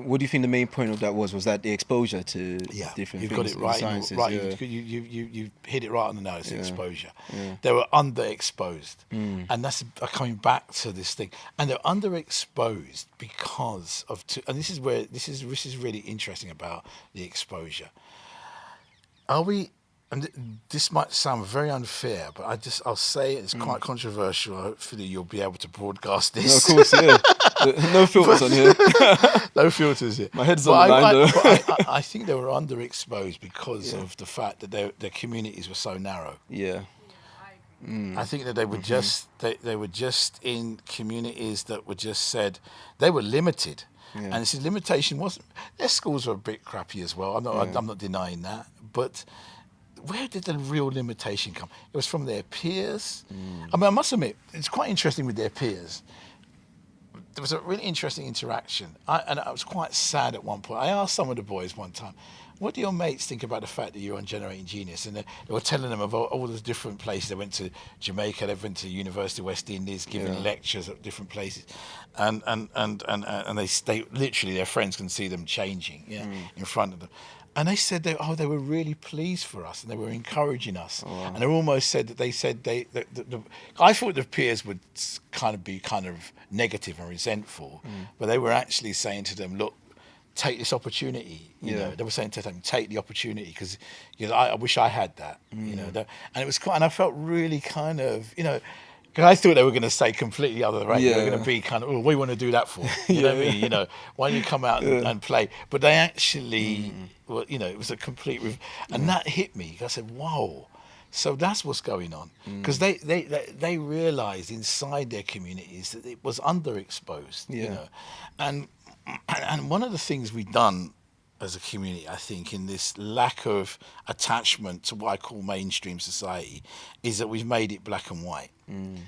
what do you think the main point of that was? Was that the exposure to different you've things? got it right. Sciences, Right, yeah. you hit it right on the nose. Exposure. Yeah. They were underexposed, and that's coming back to this thing. And they're underexposed because of and this is really interesting about the exposure. Are we? And this might sound very unfair, but I'll say it's quite controversial. Hopefully you'll be able to broadcast this. No, of course, yeah. No filters on here. No filters here. My head's on the line though. I think they were underexposed because of the fact that their communities were so narrow. Yeah. I think that they were they were just in communities that were just said they were limited. Yeah. And this limitation wasn't, their schools were a bit crappy as well. I'm not denying that, but where did the real limitation come? It was from their peers. I mean, I must admit, it's quite interesting with their peers. There was a really interesting interaction. And I was quite sad at one point. I asked some of the boys one time, what do your mates think about the fact that you're on Generating Genius? And they were telling them of all those different places. They went to Jamaica, they went to University of West Indies, giving lectures at different places. And they literally, their friends can see them changing in front of them. And they said they were really pleased for us, and they were encouraging us. Oh, wow. And they almost said that I thought the peers would be negative and resentful, but they were actually saying to them, look, take this opportunity. You know, they were saying to them, take the opportunity, because I wish I had that. You know, and it was quite, and I felt really because I thought they were going to say completely other way. They were going to be what do you want to do that for? You know what I mean? Why don't you come out and play? But they actually, it was a complete, and that hit me. I said, wow. So that's what's going on. Because they realised inside their communities that it was underexposed. You know, and one of the things we've done as a community, I think, in this lack of attachment to what I call mainstream society, is that we've made it black and white. And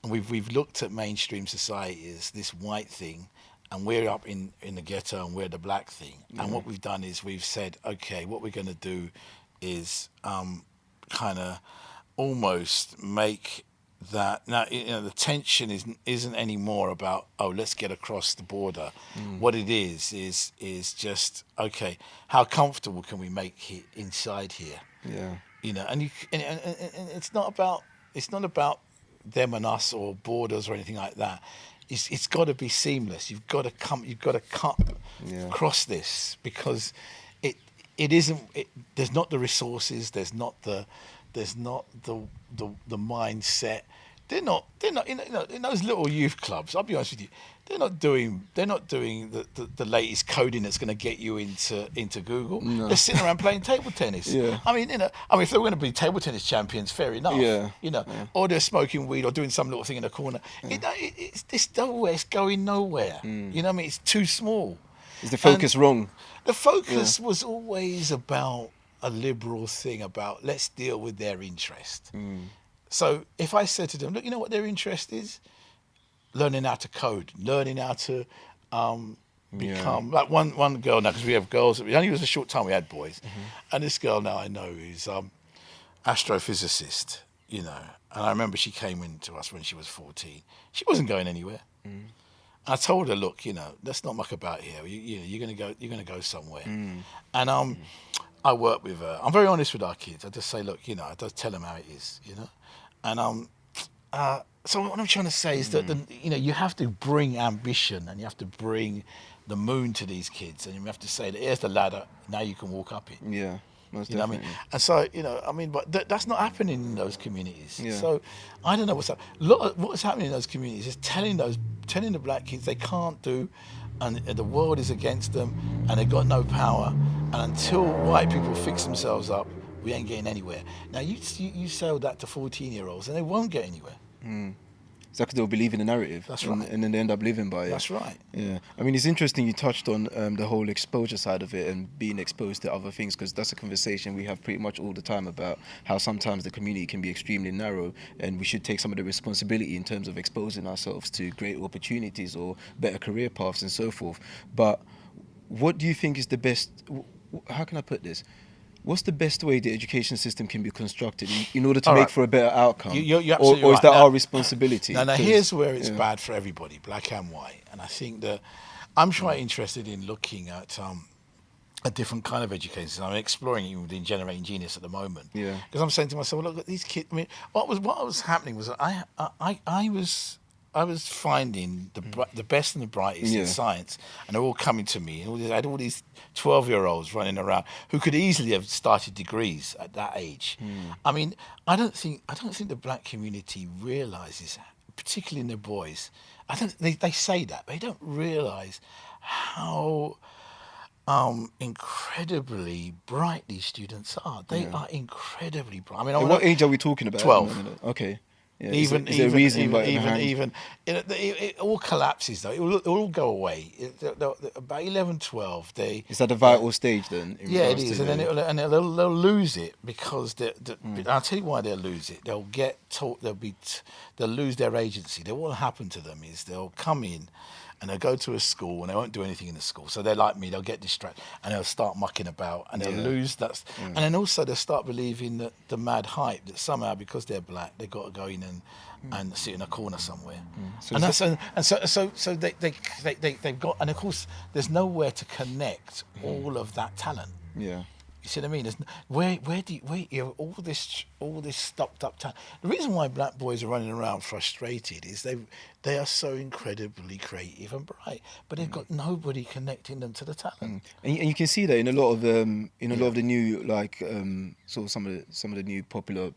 we've looked at mainstream society as this white thing, and we're up in the ghetto and we're the black thing. And what we've done is we've said, okay, what we're going to do is almost make that now the tension isn't anymore about let's get across the border. What it is just okay, how comfortable can we make it inside here? And it's not about them and us or borders or anything like that. It's got to be seamless. You've got to cut across this, because it isn't. There's not the resources. There's not the mindset. They're not in those little youth clubs. I'll be honest with you. They're not doing the latest coding that's going to get you into Google. No. They're sitting around playing table tennis. I mean, if they were going to be table tennis champions, fair enough. Or they're smoking weed or doing some little thing in the corner. It's going nowhere. You know what I mean? It's too small. Is the focus wrong? The focus was always about a liberal thing about let's deal with their interest. So if I said to them, look, you know what their interest is? Learning how to code, learning how to become like one girl now, because we have girls. It only was a short time we had boys, and this girl now I know is astrophysicist. And I remember she came in to us when she was 14. She wasn't going anywhere. I told her, look, let's not muck about here. You're gonna go somewhere. And I work with her. I'm very honest with our kids. I just say, look, I just tell them how it is, And so what I'm trying to say is that you have to bring ambition, and you have to bring the moon to these kids, and you have to say that here's the ladder. Now you can walk up it. Yeah. Most you know what I mean? And so, but that's not happening in those communities. Yeah. So I don't know what's happening. What's happening in those communities is telling the black kids they can't do, and the world is against them, and they've got no power. And until white people fix themselves up, we ain't getting anywhere. Now you sell that to 14-year-olds, and they won't get anywhere. It's like they'll believe in the narrative. That's right. And then they end up living by it. That's right. Yeah. I mean, it's interesting you touched on the whole exposure side of it and being exposed to other things, because that's a conversation we have pretty much all the time about how sometimes the community can be extremely narrow, and we should take some of the responsibility in terms of exposing ourselves to great opportunities or better career paths and so forth. But what do you think is the best, how can I put this? What's the best way the education system can be constructed in order to make for a better outcome? You're absolutely or is that right. our responsibility? Now here's where it's bad for everybody, black and white. And I think that, I'm quite interested in looking at a different kind of education. I'm exploring it within Generating Genius at the moment. Yeah. Because I'm saying to myself, look at these kids. I mean, what was happening was that I was finding the best and the brightest in science, and they're all coming to me. And I had all these 12-year-olds running around who could easily have started degrees at that age. I mean, I don't think the black community realises, particularly in the boys. They say that, but they don't realise how incredibly bright these students are. They are incredibly bright. I mean, what age are we talking about? 12. Okay. Yeah. Even it all collapses though. It will all go away. About 11, 12, they. Is that the vital stage then? Yeah, it is, and then they'll lose it because I'll tell you why they'll lose it. They'll get taught. They'll lose their agency. What will happen to them is they'll come in. And they'll go to a school and they won't do anything in the school. So they're like me, they'll get distracted and they'll start mucking about and they'll lose that. And then also they'll start believing that the mad hype that somehow because they're black, they've got to go in and sit in a corner somewhere. So they've got, and of course there's nowhere to connect all of that talent. Yeah. You see what I mean? Where you have all this stopped up talent. The reason why black boys are running around frustrated is they are so incredibly creative and bright, but they've got nobody connecting them to the talent. And you can see that in a lot of the new sort of some of the new popular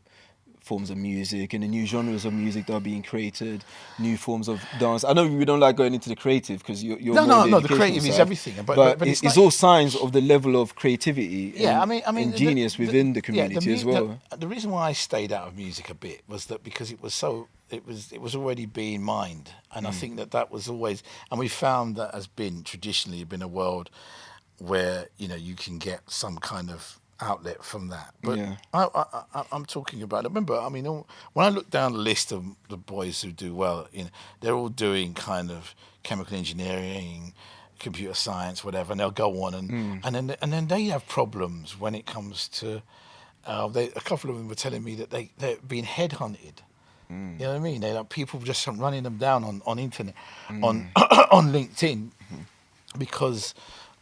forms of music and the new genres of music that are being created, new forms of dance. I know we don't like going into the creative because you're no, the creative is everything, but it's all signs of the level of creativity and genius within the community as well. The reason why I stayed out of music a bit was that because it was already being mined, and I think that was always, and we found that has been traditionally been a world where you can get some kind of outlet from that. But I'm talking about, remember, I mean, when I look down the list of the boys who do well, they're all doing kind of chemical engineering, computer science, whatever, and they'll go on and then they have problems when it comes to a couple of them were telling me that they're being headhunted. You know what I mean? They have people just running them down on internet, on LinkedIn, because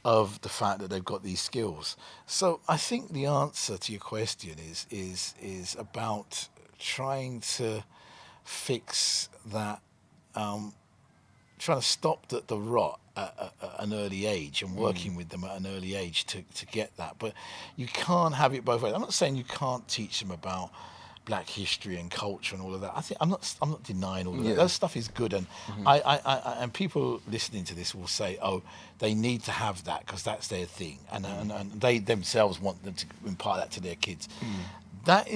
of the fact that they've got these skills. So I think the answer to your question is about trying to fix that, trying to stop the rot at an early age and working with them at an early age to get that. But you can't have it both ways. I'm not saying you can't teach them about black history and culture and all of that. I think I'm not denying all of that. That stuff is good, and and people listening to this will say, oh, they need to have that because that's their thing, and they themselves want them to impart that to their kids. But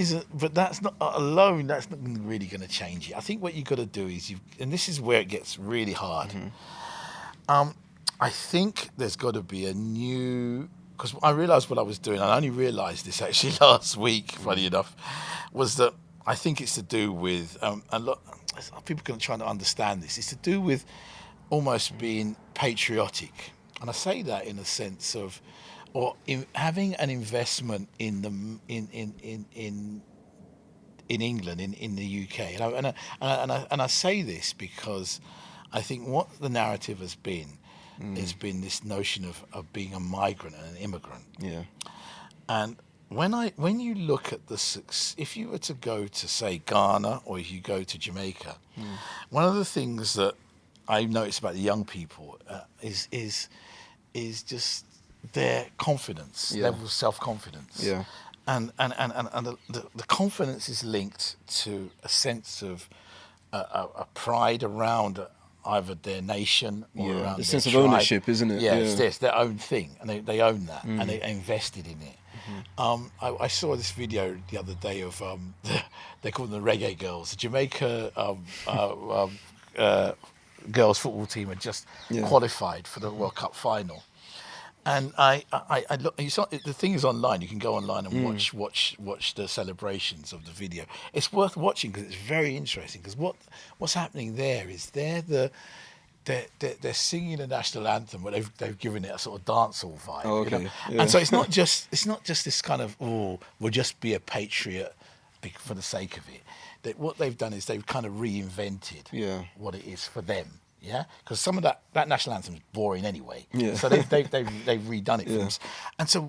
that's not alone. That's not really going to change it. I think what you got to do is and this is where it gets really hard. I think there's got to be a new. Because I realised what I was doing, and I only realised this actually last week, funny enough, was that I think it's to do with, a lot people can try to understand this, it's to do with almost being patriotic. And I say that in a sense of, having an investment in England, in the UK. And I say this because I think what the narrative has been, has been this notion of being a migrant and an immigrant. Yeah. And when you look at if you were to go to, say, Ghana, or if you go to Jamaica, one of the things that I noticed about the young people is just their confidence, level of self-confidence. Yeah. And the confidence is linked to a sense of a pride around either their nation or around the sense their of tribe. ownership, isn't it? Yeah, it's their own thing, and they own that, and they invested in it. I saw this video the other day of they call them the Reggae Girls. The Jamaica girls football team had just qualified for the World Cup final. And I look. The thing is online. You can go online and watch the celebrations of the video. It's worth watching because it's very interesting. Because what's happening there is they're singing the national anthem, but they've given it a sort of dancehall vibe. Oh, okay. You know? Yeah. And so it's not just this kind of we'll just be a patriot for the sake of it. What they've done is they've kind of reinvented what it is for them. Yeah, because some of that national anthem is boring anyway. Yeah. So they've redone it for them. And so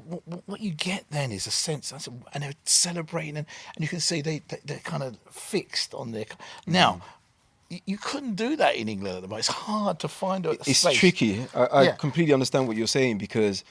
what you get then is a sense, and they're celebrating, and you can see they're kind of fixed on their. Now, you couldn't do that in England at the moment. It's hard to find a It's space. tricky. I completely understand what you're saying, because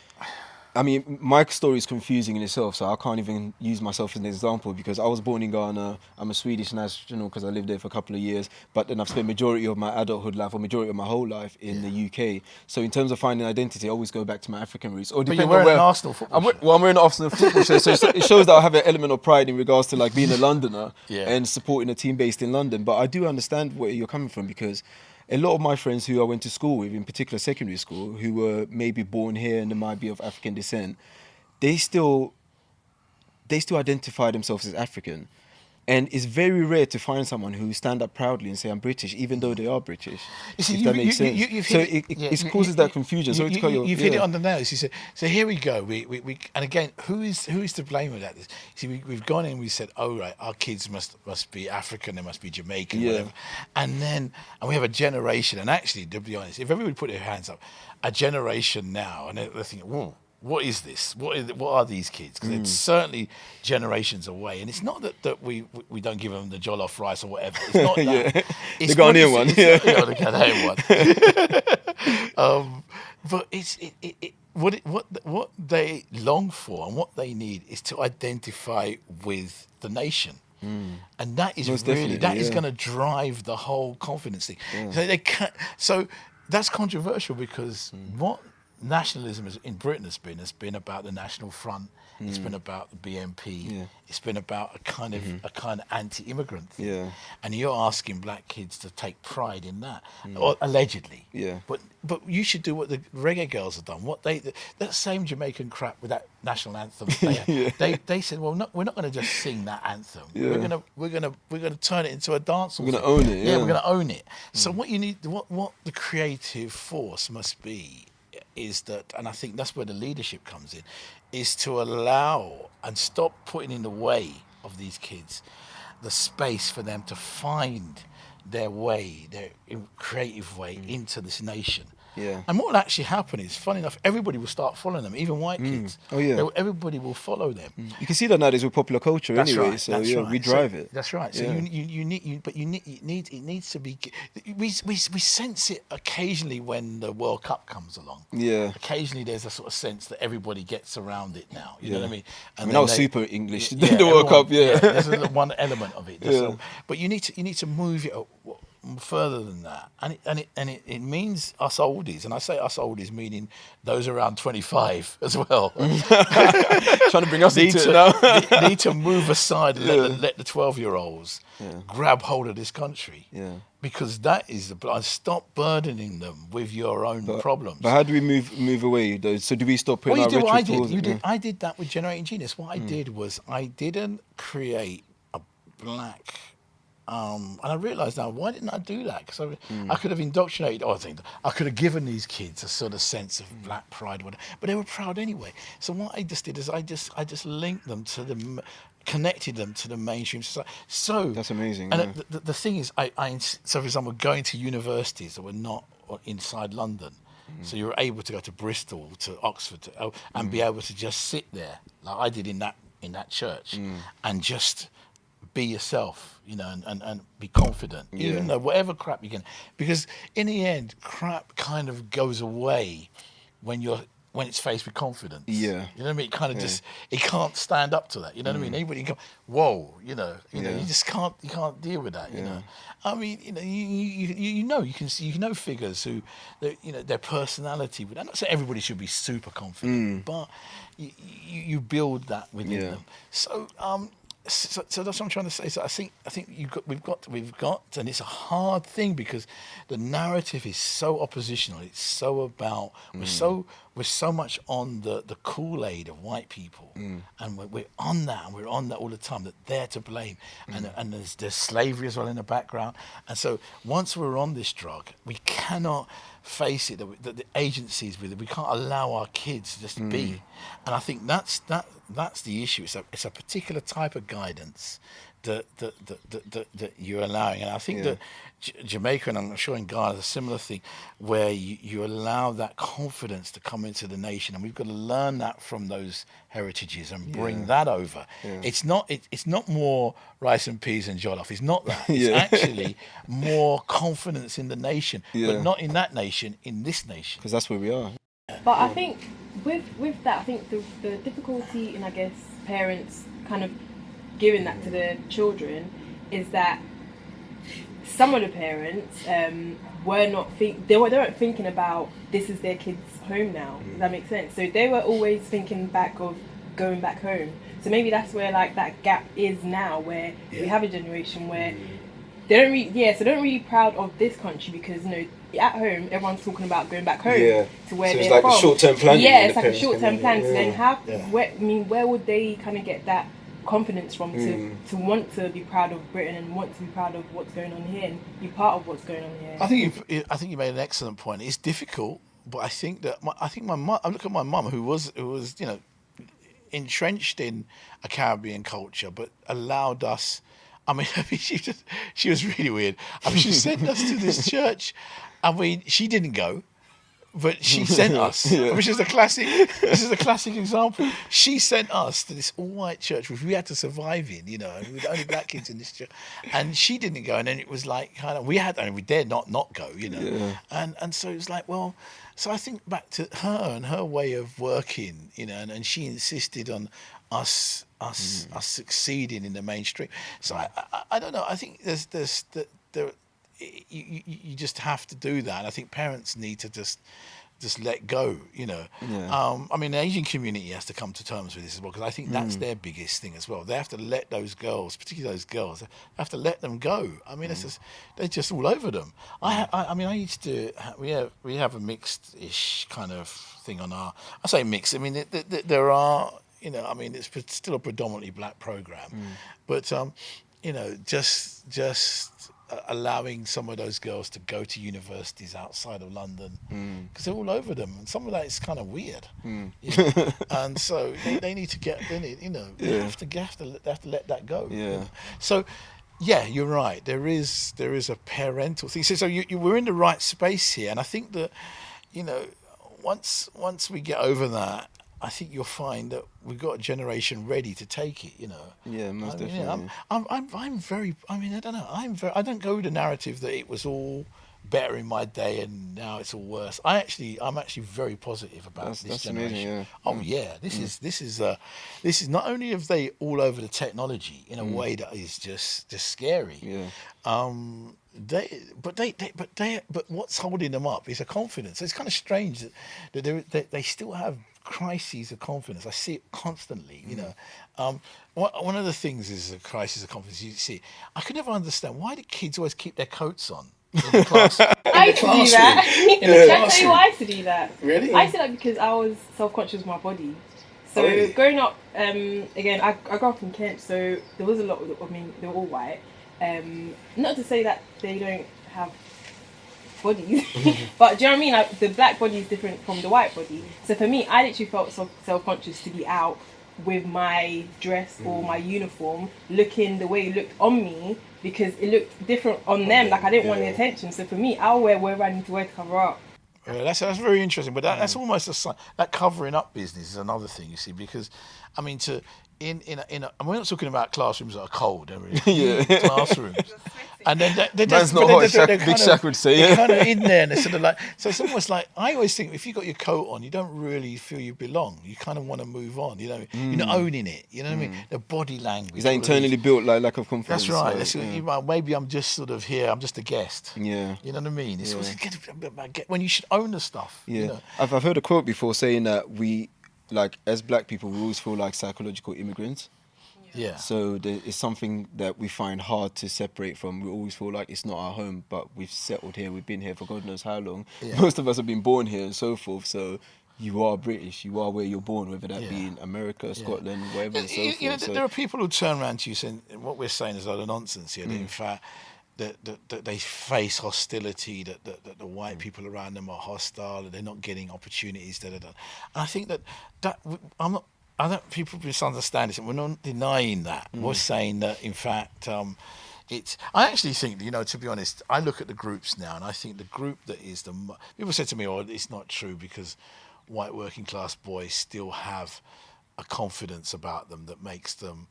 I mean, my story is confusing in itself, so I can't even use myself as an example, because I was born in Ghana. I'm a Swedish national because I lived there for a couple of years, but then I've spent majority of my adulthood life, or majority of my whole life, in the UK. So in terms of finding identity, I always go back to my African roots. Or But you're wearing an Arsenal football shirt. Well, I'm wearing an Arsenal football shirt, so it shows that I have an element of pride in regards to like being a Londoner and supporting a team based in London. But I do understand where you're coming from, because a lot of my friends who I went to school with, in particular secondary school, who were maybe born here and they might be of African descent, they still identify themselves as African. And it's very rare to find someone who stand up proudly and say, I'm British, even though they are British. You see, if that makes sense. It causes that confusion. Sorry to cut you off. You've hit it on the nails. You said, so here we go. We and again, who is to blame with that? See, we've gone in and we said, oh, right, our kids must be African, they must be Jamaican, whatever. And we have a generation, and actually, to be honest, if everybody put their hands up, a generation now, and they're thinking, whoa, what is this? What are these kids? Because it's certainly generations away, and it's not that we don't give them the jollof rice or whatever. It's not that. It's the Ghanaian one. The Ghanaian one. But what they long for and what they need is to identify with the nation. And that is Most really definitely, is going to drive the whole confidence thing. So they can't. So that's controversial, because what nationalism in Britain has been about the National Front. It's been about the BNP. It's been about a kind of anti-immigrant thing. Yeah. And you're asking black kids to take pride in that, or allegedly. Yeah. But you should do what the reggae girls have done. That same Jamaican crap with that national anthem. They said, well, we're not going to just sing that anthem. Yeah. We're gonna turn it into a dance. We're going to own it. Yeah, we're going to own it. So what you need, what the creative force must be, is that, and I think that's where the leadership comes in, is to allow and stop putting in the way of these kids the space for them to find their way, their creative way into this nation. Yeah. And what will actually happen is, funny enough, everybody will start following them, even white kids. Oh, yeah. Everybody will follow them. You can see that nowadays with popular culture. That's anyway. right. So That's right. we drive it. That's right. So it needs to be. We sense it occasionally when the World Cup comes along. Yeah. Occasionally there's a sort of sense that everybody gets around it now. You know what I mean? And that was super English. Yeah, the World Cup. Yeah. There's one element of it. Yeah. But you need to move it further than that, and it means us oldies, and I say us oldies meaning those around 25 as well. Trying to bring us into it now. Need to move aside and let the 12-year-olds grab hold of this country. Yeah. Because that is stop burdening them with your own problems. But how do we move away though? So do we stop putting our rhetoric towards it? I did that with Generating Genius. What I did was I didn't create a black. And I realised now, why didn't I do that? Because I could have indoctrinated. I could have given these kids a sort of sense of black pride, but they were proud anyway. So what I just did is I just linked them to connected them to the mainstream society. So that's amazing. And the thing is, so for example, going to universities that were not inside London. So you were able to go to Bristol, to Oxford, and be able to just sit there, like I did in that church, and just be yourself, and be confident, even though whatever crap you can, because in the end, crap kind of goes away when it's faced with confidence. Yeah. You know what I mean? It kind of just, it can't stand up to that. You know what I mean? Anybody can go, whoa, you just can't deal with that, you know? I mean, you can see, figures who, their personality, I'm not saying everybody should be super confident, but you build that within them. So, so that's what I'm trying to say. So I think we've got, and it's a hard thing because the narrative is so oppositional. It's so about we're so much on the Kool-Aid of white people, and we're on that, and we're on that all the time. That they're to blame, and there's slavery as well in the background. And so once we're on this drug, we cannot face it. That the agencies with it, we can't allow our kids to just be. And I think that's the issue. It's a particular type of guidance that you're allowing. And I think that Jamaica, and I'm sure in Ghana, is a similar thing, where you allow that confidence to come into the nation, and we've got to learn that from those heritages and bring that over. It's not more rice and peas and jollof. It's not that. It's actually more confidence in the nation, but not in that nation, in this nation. Because that's where we are. But I think with that, I think the difficulty in, I guess, parents kind of giving that to their children is that some of the parents they weren't thinking about this is their kid's home now. Does that make sense? So they were always thinking back of going back home. So maybe that's where like that gap is now, where we have a generation where they don't really proud of this country because at home everyone's talking about going back home to where so they're it's like from. a short-term plan. It's like a short-term plan. So then where would they kind of get that confidence from to want to be proud of Britain and want to be proud of what's going on here and be part of what's going on here? I think you made an excellent point. It's difficult, but I think my mum. I look at my mum, who was entrenched in a Caribbean culture, but allowed us. I mean, she was really weird. I mean, she sent us to this church. I mean, she didn't go, but she sent us, which is a classic. This is a classic example. She sent us to this all-white church, which we had to survive in, and we were the only black kids in this church. And she didn't go, and then it was like we dared not go, And so it was like, well, so I think back to her and her way of working, and she insisted on us succeeding in the mainstream. So I don't know. I think you just have to do that. And I think parents need to just let go, I mean, the Asian community has to come to terms with this as well, because I think that's their biggest thing as well. They have to let those girls, particularly those girls, they have to let them go. I mean, they're just all over them. I mean, I used to, we have a mixed-ish kind of thing on I say mixed, I mean, there are, I mean, it's still a predominantly black program, but, just allowing some of those girls to go to universities outside of London, because they're all over them, and some of that is kind of weird. And so they need to get, they have to let that go. So, you're right. There is a parental thing. So we're in the right space here, and I think that, once we get over that, I think you'll find that we've got a generation ready to take it, Yeah, most definitely. I'm very, I mean, I don't know, I don't go with the narrative that it was all better in my day and now it's all worse. I'm actually very positive about this generation. Amazing, this is not only have they all over the technology in a way that is just scary. But what's holding them up is a confidence. It's kind of strange that they still have crises of confidence. I see it constantly, One of the things is a crisis of confidence. You see, I could never understand why do kids always keep their coats on in the class. I used to do that. Can I tell you why I used to do that? Really? I used to do that because I was self-conscious of my body. So growing up, again, I grew up in Kent, so there was a lot of, they were all white. Not to say that they don't have bodies, but do you know what I mean? Like, the black body is different from the white body. So for me, I literally felt self-conscious to be out with my dress or my uniform looking the way it looked on me, because it looked different on them. Like, I didn't want the attention. So for me, I'll wear whatever I need to wear to cover up. That's very interesting, but that's almost a sign. That covering up business is another thing, you see, because I mean, and we're not talking about classrooms that are cold, are we? Classrooms. And then they're just, not hot, Big Shaq would say. They're kind of in there, and they're sort of like, so it's almost like, I always think if you've got your coat on, you don't really feel you belong. You kind of want to move on, You're not owning it, you know what I mean? The body language. Is that internally built, like lack of confidence? That's right. Maybe I'm just sort of here, I'm just a guest. Yeah. You know what I mean? It's when you should own the stuff. Yeah. I've heard a quote before saying that we, like, as black people, we always feel like psychological immigrants. Yeah. So it's something that we find hard to separate from. We always feel like it's not our home, but we've settled here. We've been here for God knows how long. Yeah. Most of us have been born here and so forth. So you are British. You are where you're born, whether that be in America, Scotland, wherever, and so forth. There are people who turn around to you saying what we're saying is a lot of nonsense here. That in fact, that they face hostility, that the white people around them are hostile, and they're not getting opportunities. And I think that I'm not. I don't. People misunderstand this, and we're not denying that. We're saying that, in fact, it's. I actually think, to be honest, I look at the groups now, and I think the group that is people say to me, "Oh, it's not true because white working class boys still have a confidence about them that makes them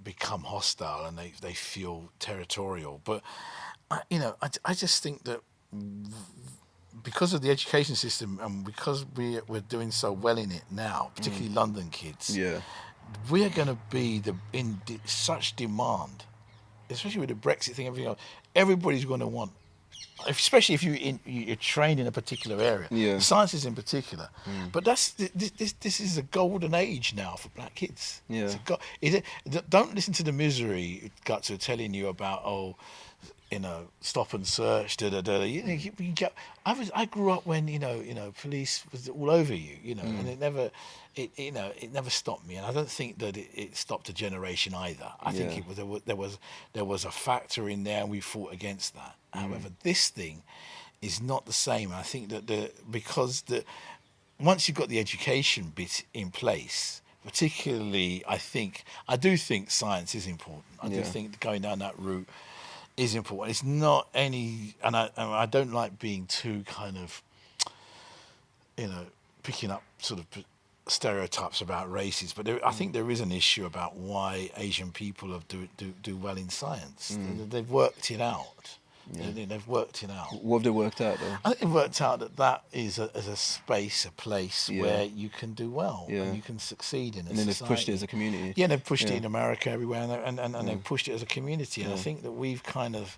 become hostile and they feel territorial." But I just think that because of the education system and because we're doing so well in it now, particularly London kids, we're going to be in such demand, especially with the Brexit thing, everything else. Everybody's going to want, especially if you're trained in a particular area, sciences in particular. But this is a golden age now for black kids. Don't listen to the misery guts are telling you about stop and search. I grew up when police was all over you, and it never stopped me, and I don't think that it stopped a generation either. I think there was a factor in there, and we fought against that. However, this thing is not the same. I think that because once you've got the education bit in place, particularly, I do think science is important. I do think going down that route is important. It's not and I don't like being too kind of, picking up sort of stereotypes about races, but I think there is an issue about why Asian people do well in science. They've worked it out. They've worked it out. What have they worked out, though? I think they've worked out that is a space, a place where you can do well and you can succeed in a society. And then they've pushed it as a community. Yeah, they've pushed it in America, everywhere, and they've pushed it as a community. And I think that we've kind of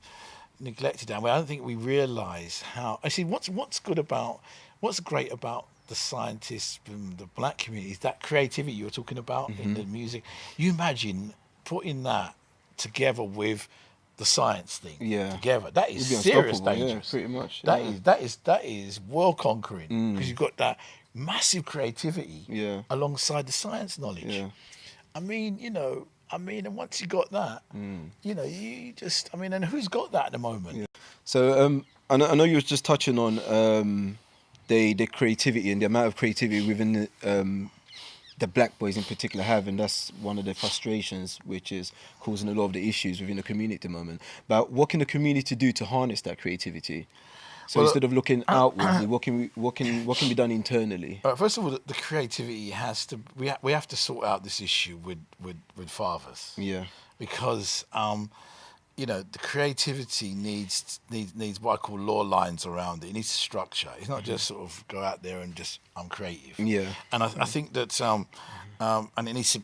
neglected that. I don't think we realise how. Actually, what's great about the scientists from the black community is that creativity you were talking about in the music. You imagine putting that together with the science thing together. That is serious dangerous. Pretty much. That is world conquering because you've got that massive creativity alongside the science knowledge. I mean, and once you got that, you just, and who's got that at the moment? So I know you were just touching on the creativity and the amount of creativity within the black boys in particular have, and that's one of the frustrations which is causing a lot of the issues within the community at the moment. But what can the community do to harness that creativity? So instead of looking outwardly, what can be done internally? First of all, the creativity has to. We have to sort out this issue with fathers. Yeah. Because the creativity needs what I call law lines around it. It needs structure. It's not just sort of go out there and just I'm creative. Yeah. And I think that and it needs to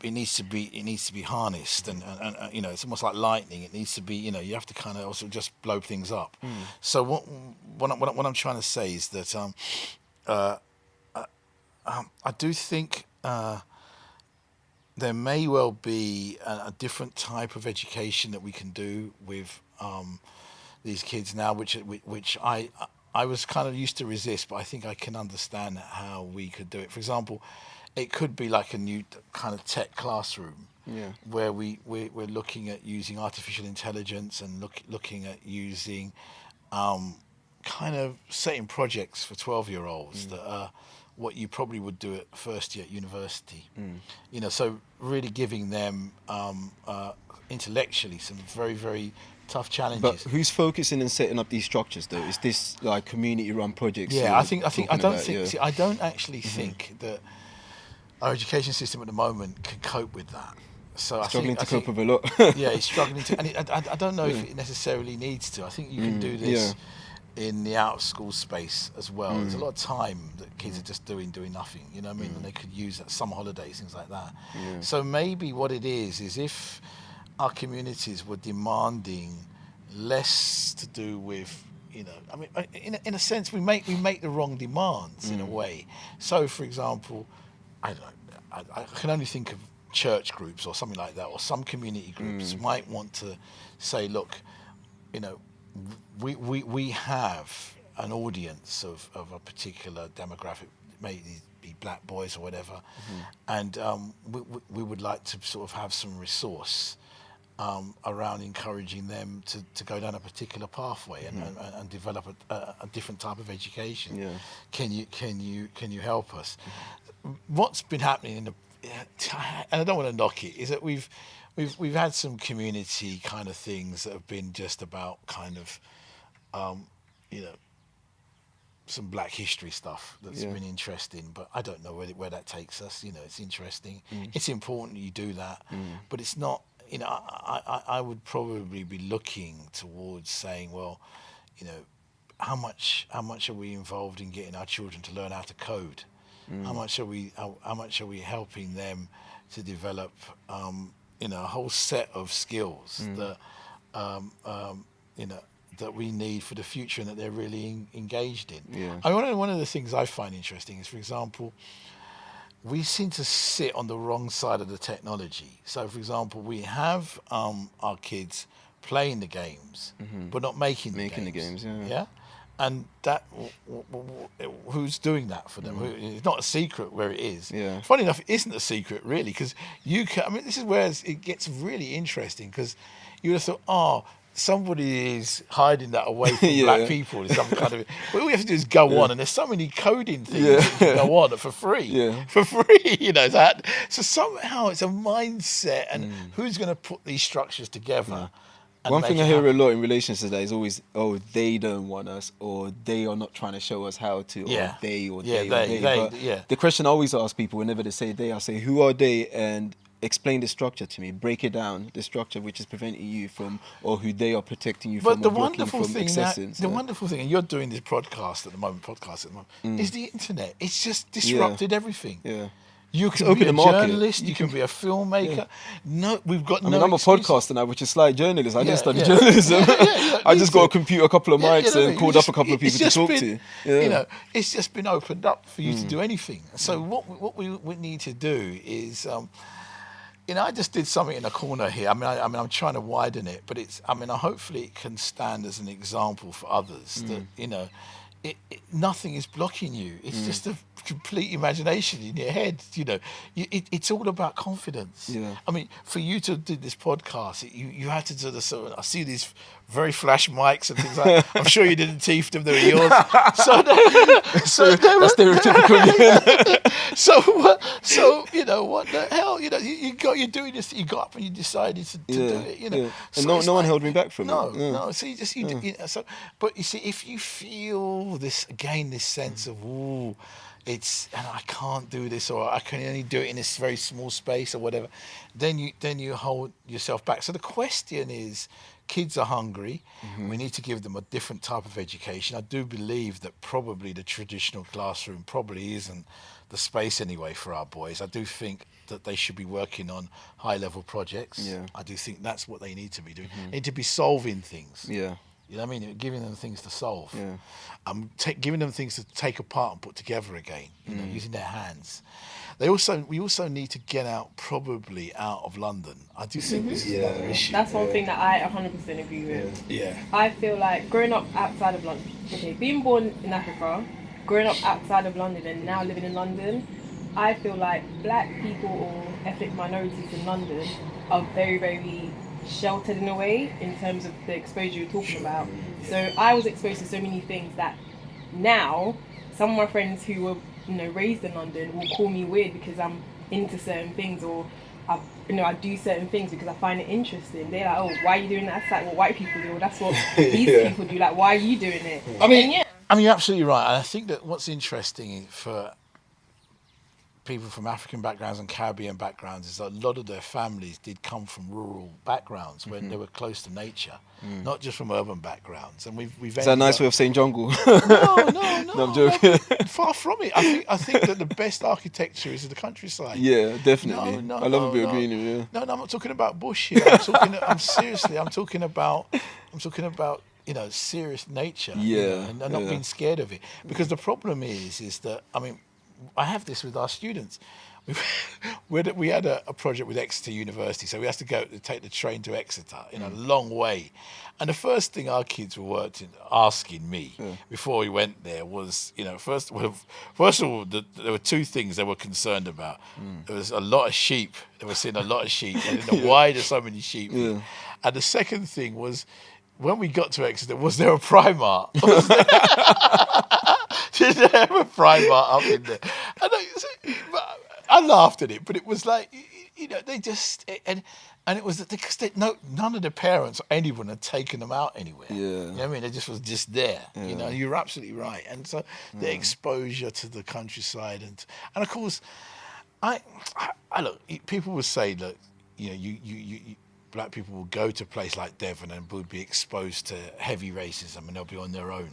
be harnessed and it's almost like lightning. It needs to be you have to kind of also just blow things up. So what I'm trying to say is that I do think there may well be a different type of education that we can do with these kids now, which I was kind of used to resist, but I think I can understand how we could do it. For example, it could be like a new kind of tech classroom, where we're looking at using artificial intelligence and looking at using kind of setting projects for 12-year-olds that are what you probably would do at first year at university. So really giving them intellectually some very, very tough challenges. But who's focusing and setting up these structures though? Is this like community-run projects? Yeah, I don't actually think that our education system at the moment can cope with that. So struggling to cope with a lot. Yeah, it's struggling to, and I don't know if it necessarily needs to. I think you can do this in the out of school space as well. There's a lot of time that kids are just doing nothing, and they could use that summer holidays, things like that. So maybe what it is if our communities were demanding less to do with, in a sense we make the wrong demands in a way. So for example, I can only think of church groups or something like that, or some community groups might want to say, look, we have an audience of a particular demographic, maybe be black boys or whatever, and we would like to sort of have some resource around encouraging them to go down a particular pathway and develop a different type of education. Can you help us? What's been happening and I don't want to knock it, is that we've had some community kind of things that have been just about kind of, you know, some Black history stuff that's been interesting, but I don't know where that takes us. You know, it's interesting. It's important you do that, but it's not. You know, I would probably be looking towards saying, well, you know, how much are we involved in getting our children to learn how to code? How much are we helping them to develop, you know, a whole set of skills that, you know, that we need for the future and that they're really engaged in. Yeah. I mean, one of the things I find interesting is, for example, we seem to sit on the wrong side of the technology. So, for example, we have our kids playing the games, but not making the games. Yeah. And that, who's doing that for them? It's not a secret where it is. Yeah. Funny enough, it isn't a secret really, because you can. I mean, this is where it gets really interesting, because you would have thought, oh, somebody is hiding that away from Black people in some kind of. But all we have to do is go on, and there's so many coding things that you can go on for free. For free, you know that. So somehow it's a mindset, and who's going to put these structures together? One thing I hear a lot in relation to that is always, oh, they don't want us, or they are not trying to show us how to, or they. But the question I always ask people whenever they say they, I say, who are they, and explain the structure to me. Break it down, the structure which is preventing you from, or who they are protecting you from, or blocking from accessing. The wonderful thing, and you're doing this podcast at the moment, is the internet. It's just disrupted everything. Yeah. You can be a journalist, you can be a filmmaker. No, we've got no. I'm a podcaster now, which is slight journalist. I didn't study journalism. I just got a computer, a couple of mics, and called up a couple of people to talk to. You know, it's just been opened up for you to do anything. So what we need to do is, you know, I just did something in a corner here. I mean, I'm trying to widen it, but it's. I mean, hopefully it can stand as an example for others that, you know. Nothing is blocking you. It's just a complete imagination in your head. You know, it's all about confidence. Yeah. I mean, for you to do this podcast, you had to do the sort of. I see these very flash mics and things like that. I'm sure you didn't teeth them; they were yours. So that's stereotypical. so you know what the hell? You know, you're doing this. You got up and you decided to do it. You know, and no one held me back from it. No. So you just you know, so, but you see, if you feel this sense of and I can't do this, or I can only do it in this very small space, or whatever, then you hold yourself back. So the question is, kids are hungry. We need to give them a different type of education. I do believe that probably the traditional classroom probably isn't the space anyway for our boys. I do think that they should be working on high-level projects. Yeah. I do think that's what they need to be doing. They need to be solving things. Yeah. You know what I mean? Giving them things to solve. Yeah. Giving them things to take apart and put together again. You know, using their hands. We also need to get out of London. I do think this is another issue. That's one thing that I 100% agree with. Yeah. I feel like growing up outside of London, being born in Africa, growing up outside of London and now living in London, I feel like Black people or ethnic minorities in London are very, very sheltered in a way in terms of the exposure you're talking about. So I was exposed to so many things that now some of my friends who were, you know, raised in London will call me weird because I'm into certain things, or I do certain things because I find it interesting. They're like, oh, why are you doing that? That's like what white people do, or that's what these people do. Like, why are you doing it? I mean, you're absolutely right. And I think that what's interesting for people from African backgrounds and Caribbean backgrounds is that a lot of their families did come from rural backgrounds when they were close to nature, not just from urban backgrounds. And we've Is that a nice way of saying jungle? No, I'm joking. Far from it. I think that the best architecture is in the countryside. Yeah, definitely. I love a bit of greenery. No, I'm not talking about bush here. I'm talking about you know, serious nature. Yeah. You know, and not being scared of it. Because the problem is that, I mean, I have this with our students. We had a project with Exeter University, so we had to take the train to Exeter in a long way. And the first thing our kids were asking me before we went there was, you know, first of all, there were two things they were concerned about. There was a lot of sheep. They were seeing a lot of sheep. They didn't know why there's so many sheep. Yeah. And the second thing was, when we got to Exeter, was there a Primark? Did they have a Primark up in there? I laughed at it, but it was like, you know, they just and it was because none of the parents or anyone had taken them out anywhere. Yeah. You know what I mean? They just was just there. Yeah. You know, you're absolutely right. And so the exposure to the countryside and of course, I look. People will say, look, you know, you black people will go to a place like Devon and would be exposed to heavy racism and they'll be on their own.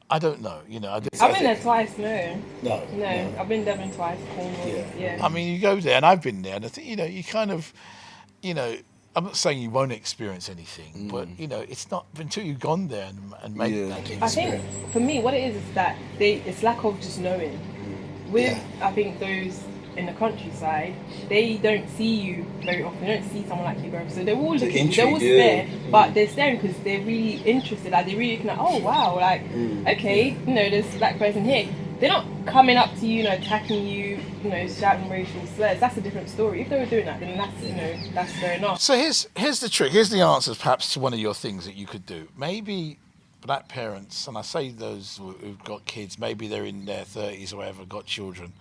I don't know, you know. I've been there twice, No, I've been Devon twice, Cornwall, yeah. I mean, you go there, and I've been there, and I think, you know, you kind of, you know, I'm not saying you won't experience anything, but, you know, it's not until you've gone there and made that experience. I think, for me, what it is that it's lack of just knowing. With, I think, those in the countryside, they don't see you very often. They don't see someone like you very often. So they're all looking, they're all stare, but they're staring because they're really interested. Like, they're really looking at, oh wow, like, okay, you know, there's a black person here. They're not coming up to you, you know, attacking you, you know, shouting racial slurs. That's a different story. If they were doing that, then that's, you know, that's fair enough. So here's the trick. Here's the answers, perhaps, to one of your things that you could do. Maybe black parents, and I say those who've got kids, maybe they're in their 30s or whatever, got children.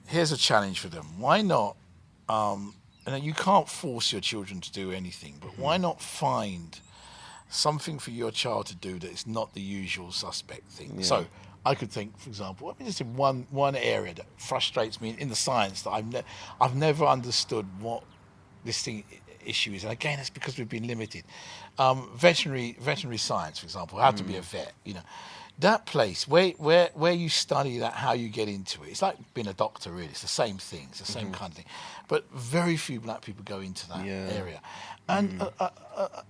Here's a challenge for them. Why not, and you can't force your children to do anything, but why not find something for your child to do that is not the usual suspect thing? Yeah. So I could think, for example, I mean, just in one area that frustrates me in the science that I've never understood what this issue is. And again, it's because we've been limited. Veterinary science, for example, how to be a vet, you know. That place where you study that, how you get into it, it's like being a doctor, really. It's the same thing. It's the same kind of thing. But very few black people go into that area. And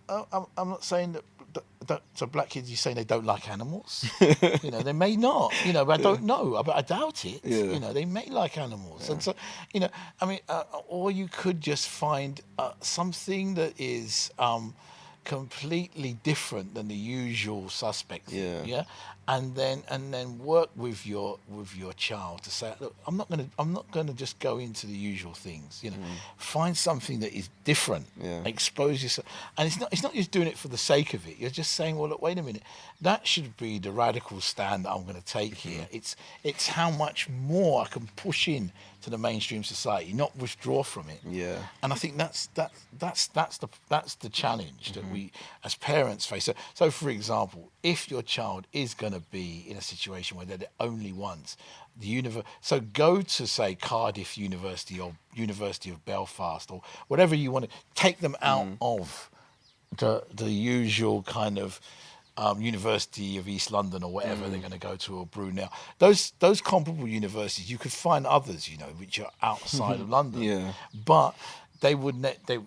I'm not saying that to black kids, you're saying they don't like animals. You know, they may not. You know, but I don't know. But I doubt it. Yeah. You know, they may like animals. Yeah. And so, you know, I mean, or you could just find something that is completely different than the usual suspect thing, and then work with your child to say, look, I'm not gonna just go into the usual things, you know. Find something that is different, expose yourself, and it's not just doing it for the sake of it. You're just saying, well, look, wait a minute, that should be the radical stand that I'm going to take here. It's how much more I can push in to the mainstream society, not withdraw from it. Yeah. And I think that's the challenge that we as parents face. So for example, if your child is going to be in a situation where they're the only ones, so go to, say, Cardiff University or University of Belfast or whatever you want to, take them out of the usual kind of University of East London or whatever they're going to go to, or Brunel. Those comparable universities, you could find others, you know, which are outside of London. Yeah. But they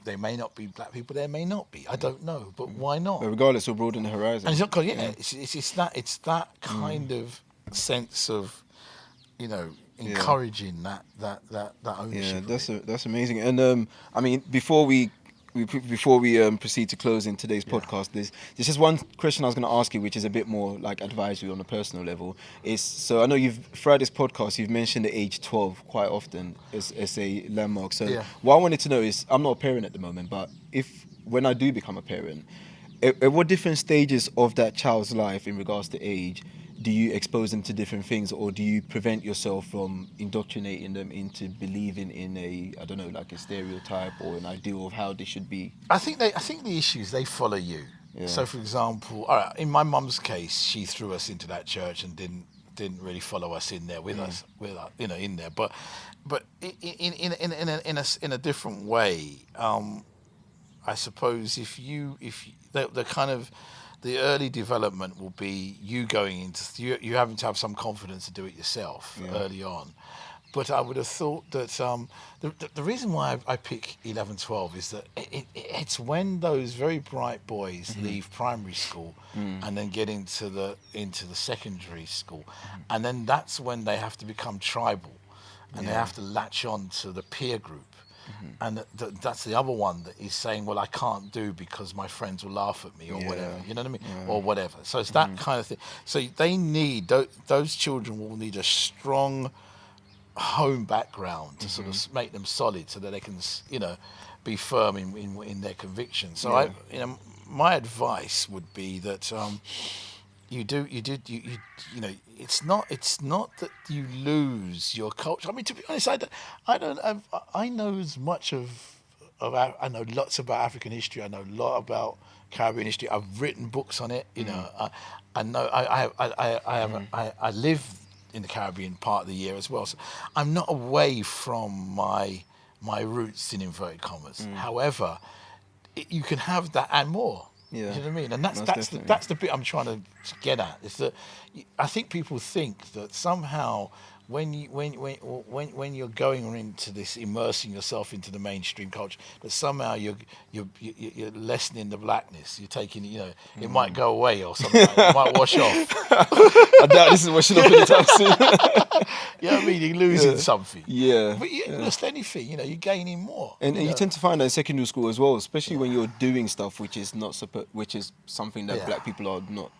they may not be black people. There may not be. I don't know. But why not? But regardless, we'll broaden the horizon. And it's not. It's that kind of sense of, you know, encouraging that ownership. Yeah, that's amazing. And I mean, before we proceed to closing today's podcast, there's just one question I was going to ask you, which is a bit more like advisory on a personal level. So I know throughout this podcast, you've mentioned the age 12 quite often as a landmark. So what I wanted to know is, I'm not a parent at the moment, but when I do become a parent, at what different stages of that child's life in regards to age do you expose them to different things, or do you prevent yourself from indoctrinating them into believing in like a stereotype or an ideal of how they should be? I think the issue is they follow you. Yeah. So, for example, all right, in my mum's case, she threw us into that church and didn't really follow us in there with us, you know, in there. But in a different way, I suppose if the kind of the early development will be you going into you having to have some confidence to do it yourself early on. But I would have thought that the reason why I pick 11, 12 is that it's when those very bright boys leave primary school and then get into the secondary school, and then that's when they have to become tribal, and they have to latch on to the peer group. And that's the other one that is saying, well, I can't do because my friends will laugh at me or whatever, you know what I mean? Or whatever. So it's that kind of thing. So they need, those children will need a strong home background to sort of make them solid so that they can, you know, be firm in their convictions. So my advice would be that you know, it's not that you lose your culture. I mean, to be honest, I know as much I know lots about African history. I know a lot about Caribbean history. I've written books on it. You know, I know I live in the Caribbean part of the year as well. So I'm not away from my roots in inverted commas. However, you can have that and more. Yeah. You know what I mean? And that's the bit I'm trying to get at. Is that I think people think that somehow when you're going into this, immersing yourself into the mainstream culture, that somehow you're lessening the blackness. You're taking, you know, it might go away or something. Like that. It might wash off. I doubt this is washing off anytime soon. You know what I mean? You're losing something. Yeah. But you lost anything, you know, you're gaining more. And you tend to find that in secondary school as well, especially when you're doing stuff which is which is something that black people are not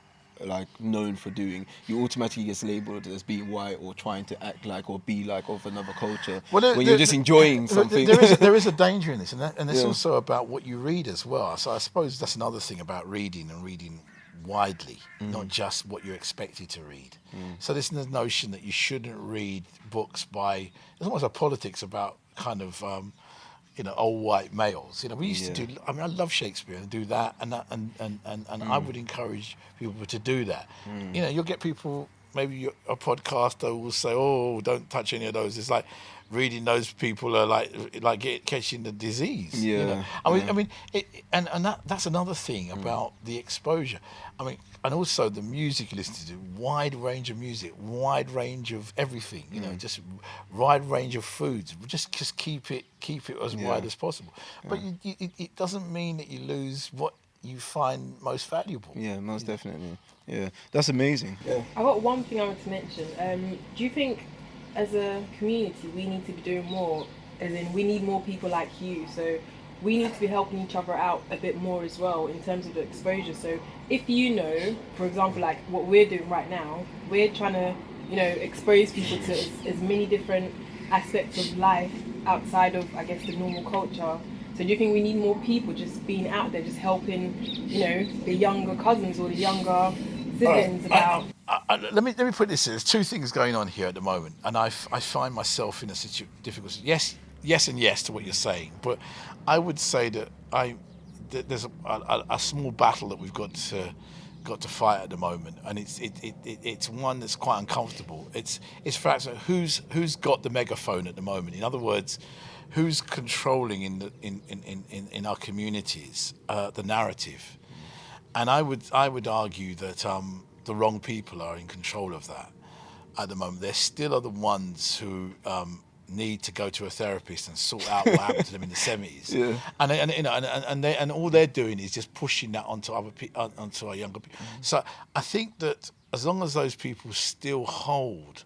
like known for doing. You automatically get labelled as being white or trying to act like or be like of another culture. Well, when you're just enjoying something. There is a danger in this, and it's also about what you read as well. So I suppose that's another thing about reading and reading widely, not just what you're expected to read. So there's the notion that you shouldn't read books by, there's almost a politics about kind of you know, old white males. You know, we used to do. I mean, I love Shakespeare and do that, and I would encourage people to do that. You know, you'll get people. Maybe a podcaster will say, "Oh, don't touch any of those." It's like reading those people are like catching the disease. Yeah. You know? I mean, that's another thing about the exposure. I mean, and also the music you listen to, wide range of music, wide range of everything. You know, just wide range of foods. Just keep it as wide as possible. But it doesn't mean that you lose what you find most valuable. Yeah, most definitely. Yeah, that's amazing. Yeah. I got one thing I want to mention. Do you think, as a community, we need to be doing more? As in, we need more people like you. So we need to be helping each other out a bit more as well in terms of the exposure. So if you know, for example, like what we're doing right now, we're trying to, you know, expose people to as many different aspects of life outside of, I guess, the normal culture. So do you think we need more people just being out there, just helping, you know, the younger cousins or the younger siblings about? Let me put this in. There's two things going on here at the moment, and I find myself in a difficult. Yes, and yes to what you're saying, but I would say that there's a small battle that we've got to fight at the moment, and it's one that's quite uncomfortable. It's perhaps who's got the megaphone at the moment. In other words, who's controlling in our communities the narrative, and I would argue that the wrong people are in control of that at the moment. There still are the ones who need to go to a therapist and sort out what happened to them in the 70s. Yeah. And you know, and all they're doing is just pushing that onto onto our younger people. So I think that as long as those people still hold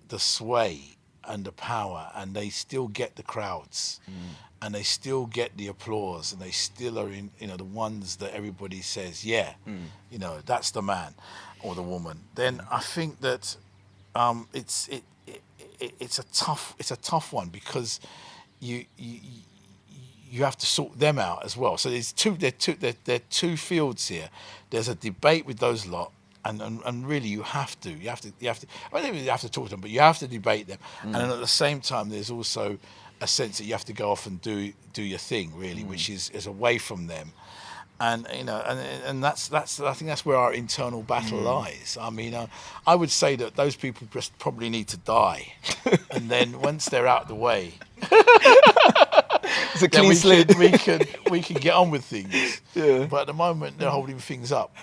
the sway and the power, and they still get the crowds, and they still get the applause, and they still are in, you know, the ones that everybody says, you know, that's the man or the woman, then I think that it's a tough one, because you have to sort them out as well. So there are two fields here. There's a debate with those lot, and really you have to. I don't think you have to talk to them, but you have to debate them. And then at the same time, there's also a sense that you have to go off and do your thing, really, which is away from them. And you know, and that's I think that's where our internal battle lies. I mean, I would say that those people just probably need to die, and then once they're out of the way, it's a clean slate. We can get on with things. Yeah. But at the moment, they're holding things up.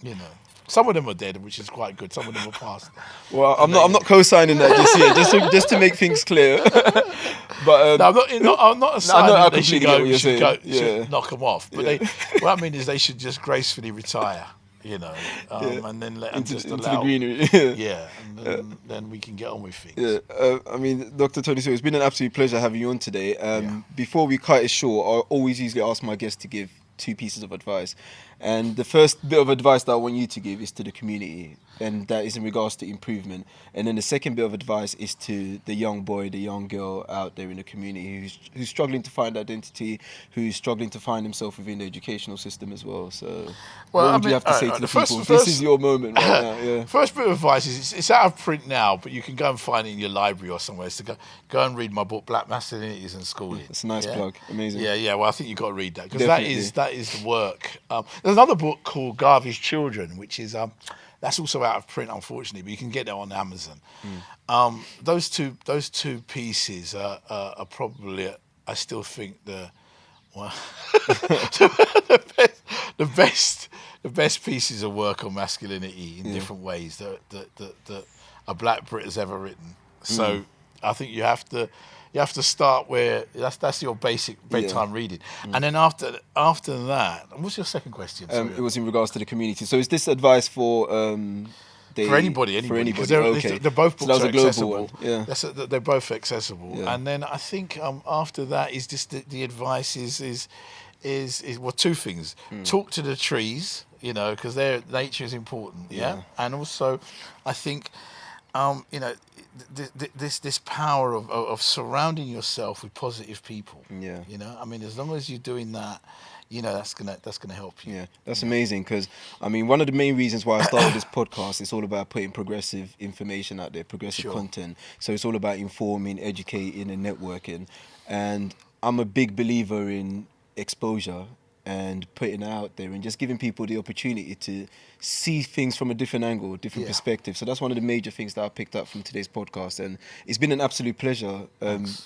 You know, some of them are dead, which is quite good. Some of them are past. Well, I'm not co-signing that just yet, just to make things clear. But no, I'm not assigning that they should should knock them off. But what I mean is they should just gracefully retire, you know, and then let them just allow the greenery. and then we can get on with things. Yeah, I mean, Dr. Tony Sewell, it's been an absolute pleasure having you on today. Before we cut it short, I always usually ask my guests to give 2 pieces of advice. And the first bit of advice that I want you to give is to the community, and that is in regards to improvement. And then the second bit of advice is to the young boy, the young girl out there in the community who's struggling to find identity, who's struggling to find himself within the educational system as well. So what would you have to say to the people? This is your moment right now. Yeah. First bit of advice is it's out of print now, but you can go and find it in your library or somewhere. So go and read my book, Black Masculinities and Schooling. It's a nice plug. Amazing. Yeah. Well, I think you've got to read that, because that is the work. There's another book called Garvey's Children, which is that's also out of print, unfortunately, but you can get it on Amazon. Those two pieces are probably, I still think, the best pieces of work on masculinity in different ways that a black Brit has ever written. So I think you have to start where that's your basic bedtime reading, and then after that, what's your second question? It was in regards to the community. So is this advice for anybody? Because they're both books so are accessible. Yeah, they're both accessible. Yeah. And then I think after that is just the advice is well, 2 things. Talk to the trees, because their nature is important. Yeah, and also I think this power of surrounding yourself with positive people. Yeah. I mean, as long as you're doing that, that's gonna help you. Yeah, that's amazing, because one of the main reasons why I started this podcast is all about putting progressive information out there, progressive content. So it's all about informing, educating, and networking. And I'm a big believer in exposure and putting it out there and just giving people the opportunity to see things from a different angle, different perspective. So that's one of the major things that I picked up from today's podcast, and it's been an absolute pleasure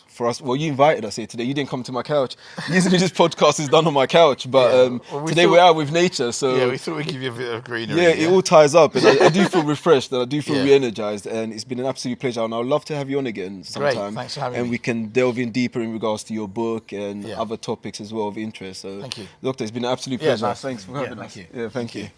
for us. Well, you invited us here today. You didn't come to my couch. Usually this podcast is done on my couch, but today we're out with nature. So we thought we'd give you a bit of greenery. Yeah, it all ties up, and I do feel refreshed, and I do feel re-energized, and it's been an absolute pleasure, and I'd love to have you on again sometime. Great, thanks for having me. And we can delve in deeper in regards to your book and other topics as well of interest. So, thank you. Doctor, it's been an absolute pleasure. Nice. Thanks for having us. Thank you. Yeah, thank you.